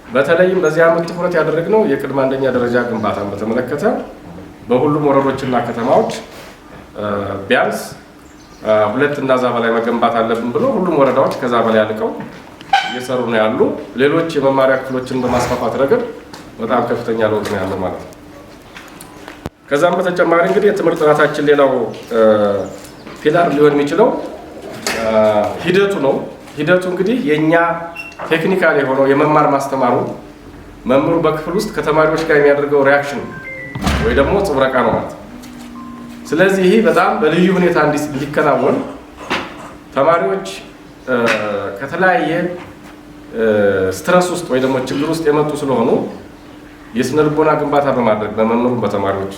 በተለይም በዚህ ዓመት ትኩረት ያደረግነው የቅድመ አንደኛ ደረጃ ግንባታን በተመለከተ በሁሉም ወረዶችና ከተማዎች ቢያንስ 2 እና ከዛ በላይ መገንባት አለብን ብሎ ሁሉም ወረዳዎች ከዛ በላይ አልቀው እየሰሩ ነው ያሉ። ሌሎች የመማሪያ ክፍሎችን በማስፋፋት ረገድ በጣም ከፍተኛ ለውጥ ነው ያለው ማለት ነው። ከዛም በተጨማሪ እንግዲህ የትምህርት ጥራታችን ሌላው ፒላር ሊሆን የሚችለው ሂደቱ ነው። ሂደቱ እንግዲህ የኛ ቴክኒካል የሆነው የመማር ማስተማሩ መምህሩ በክፍል ውስጥ ከተማሪዎች ጋር የሚያደርገው ሪአክሽን ወይ ደግሞ ጽብረቃ ነው ማለት ነው። ስለዚህ ይሄ በጣም በልዩ ሁኔታ እንዲከናወን ተማሪዎች ከተለያየ ስትረስ ውስጥ ወይ ደግሞ ችግር ውስጥ የመጡ ስለሆኑ የስነ ልቦና ግንባታ በማድረግ በመምህሩ በተማሪዎች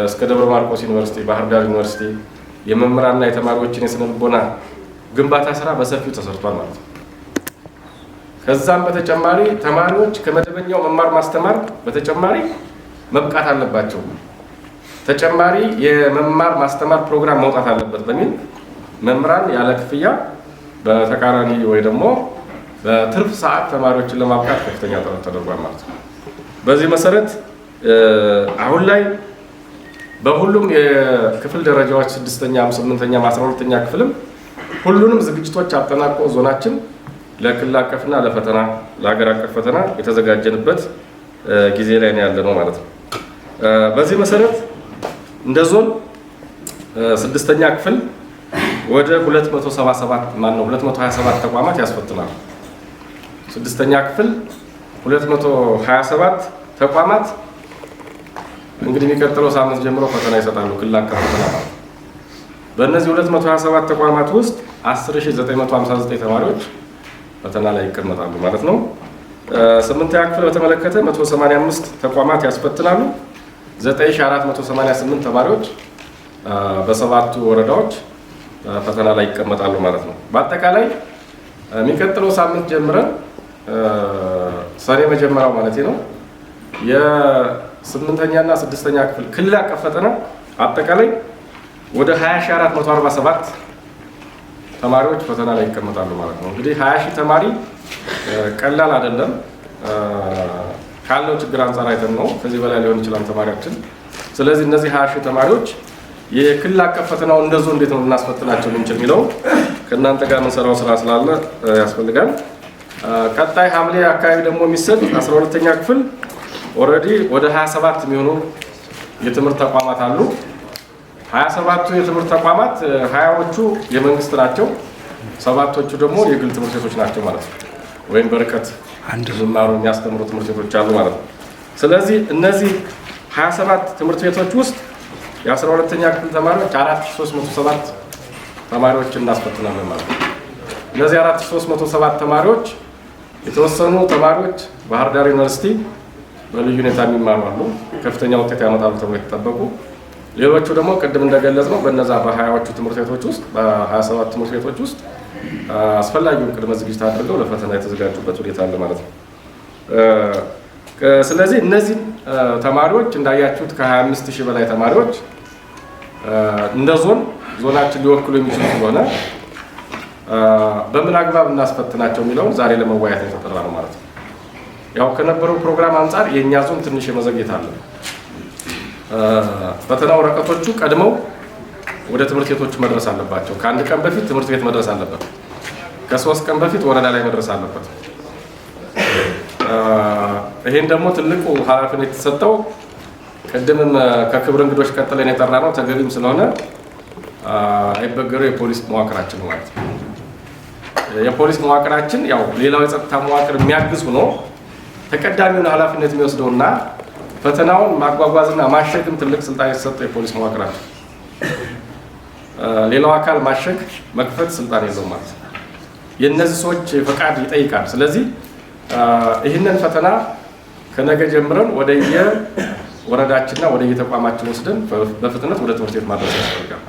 እስከ ደብረ ማርቆስ ዩኒቨርሲቲ፣ ባህር ዳር ዩኒቨርሲቲ የመምህራንና የተማሪዎችን የስነ ልቦና ግንባታ ስራ በሰፊው ተሰርቷል ማለት ነው። ከዛም በተጨማሪ ተማሪዎች ከመደበኛው መማር ማስተማር በተጨማሪ መብቃት አለባቸው። ተጨማሪ የመማር ማስተማር ፕሮግራም መውጣት አለበት በሚል መምህራን ያለ ክፍያ በተቃራኒ ወይ ደግሞ በትርፍ ሰዓት ተማሪዎችን ለማብቃት ከፍተኛ ጥረት ተደርጓል ማለት ነው። በዚህ መሰረት አሁን ላይ በሁሉም የክፍል ደረጃዎች 6ኛ፣ 8ኛ፣ 12ኛ ክፍልም ሁሉንም ዝግጅቶች አጠናቆ ዞናችን ለክልል አቀፍና ለፈተና ለሀገር አቀፍ ፈተና የተዘጋጀንበት ጊዜ ላይ ነው ያለነው ማለት ነው። በዚህ መሰረት እንደ ዞን 6ኛ ክፍል ወደ 227 ተቋማት ያስፈትናል። 6ኛ ክፍል 227 ተቋማት እንግዲህ የሚቀጥለው ሳምንት ጀምሮ ፈተና ይሰጣሉ። ክልል አቀፍ ፈተና ማለት በእነዚህ 227 ተቋማት ውስጥ 10959 ተማሪዎች ፈተና ላይ ይቀመጣሉ ማለት ነው። 8ኛ ክፍል በተመለከተ 185 ተቋማት ያስፈትናሉ። 9488 ተማሪዎች በሰባቱ ወረዳዎች ፈተና ላይ ይቀመጣሉ ማለት ነው። በአጠቃላይ የሚቀጥለው ሳምንት ጀምረን ሰኔ መጀመሪያው ማለት ነው የ8ኛና 6ኛ ክፍል ክልል አቀፍ ፈተና አጠቃላይ ወደ 20447 ተማሪዎች ፈተና ላይ ይቀመጣሉ ማለት ነው። እንግዲህ 20000 ተማሪ ቀላል አይደለም። ካለው ችግር አንጻር አይተን ነው ከዚህ በላይ ሊሆን ይችላል ተማሪያችን። ስለዚህ እነዚህ 20000 ተማሪዎች የክልል አቀፍ ፈተናው እንደዞ እንዴት ነው እናስፈትናቸው የምንችል የሚለው ከእናንተ ጋር የምንሰራው ስራ ስላለ ያስፈልጋል። ቀጣይ ሐምሌ አካባቢ ደግሞ የሚሰጥ 12ኛ ክፍል ኦልሬዲ ወደ 27 የሚሆኑ የትምህርት ተቋማት አሉ። 27ቱ የትምህርት ተቋማት 20ዎቹ የመንግስት ናቸው፣ 7ቶቹ ደግሞ የግል ትምህርት ቤቶች ናቸው ማለት ነው። ወይም በርቀት ዝማሩ የሚያስተምሩ ትምህርት ቤቶች አሉ ማለት ነው። ስለዚህ እነዚህ 27 ትምህርት ቤቶች ውስጥ የ12ኛ ክፍል ተማሪዎች 4307 ተማሪዎች እናስፈትናለን ማለት ነው። እነዚህ 4307 ተማሪዎች የተወሰኑ ተማሪዎች ባህር ዳር ዩኒቨርሲቲ በልዩ ሁኔታ የሚማሩ አሉ፣ ከፍተኛ ውጤት ያመጣሉ ተብሎ የተጠበቁ። ሌሎቹ ደግሞ ቅድም እንደገለጽ ነው በእነዛ በ20ዎቹ ትምህርት ቤቶች ውስጥ በ27 ትምህርት ቤቶች ውስጥ አስፈላጊውን ቅድመ ዝግጅት አድርገው ለፈተና የተዘጋጁበት ሁኔታ አለ ማለት ነው። ስለዚህ እነዚህ ተማሪዎች እንዳያችሁት ከ25000 በላይ ተማሪዎች እንደ ዞናችን ሊወክሉ የሚችሉ ስለሆነ በምን አግባብ እናስፈትናቸው የሚለውን ዛሬ ለመወያየት የተጠራ ነው ማለት ነው። ያው ከነበረው ፕሮግራም አንጻር የኛ ዞን ትንሽ የመዘግየት አለ። ፈተና ወረቀቶቹ ቀድመው ወደ ትምህርት ቤቶች መድረስ አለባቸው። ከአንድ ቀን በፊት ትምህርት ቤት መድረስ አለበት። ከ3 ቀን በፊት ወረዳ ላይ መድረስ አለበት። ይሄን ደግሞ ትልቁ ኃላፊነት የተሰጠው ቅድምም ከክብር እንግዶች ቀጥለን የጠራ ነው ተገቢም ስለሆነ አይበገረው የፖሊስ መዋቅራችን ማለት ነው። የፖሊስ መዋቅራችን ያው ሌላው የጸጥታ መዋቅር የሚያግዝ ሆኖ ተቀዳሚውን ኃላፊነት የሚወስደውና ፈተናውን ማጓጓዝና ማሸግም ትልቅ ስልጣን የተሰጠው የፖሊስ መዋቅራችን፣ ሌላው አካል ማሸግ መክፈት ስልጣን የለውም ማለት ነው። የእነዚህ ሰዎች ፈቃድ ይጠይቃል። ስለዚህ ይህንን ፈተና ከነገ ጀምረን ወደየ ወረዳችንና ወደየ ተቋማችን ወስደን በፍጥነት ወደ ትምህርት ቤት ማድረስ ያስፈልጋል።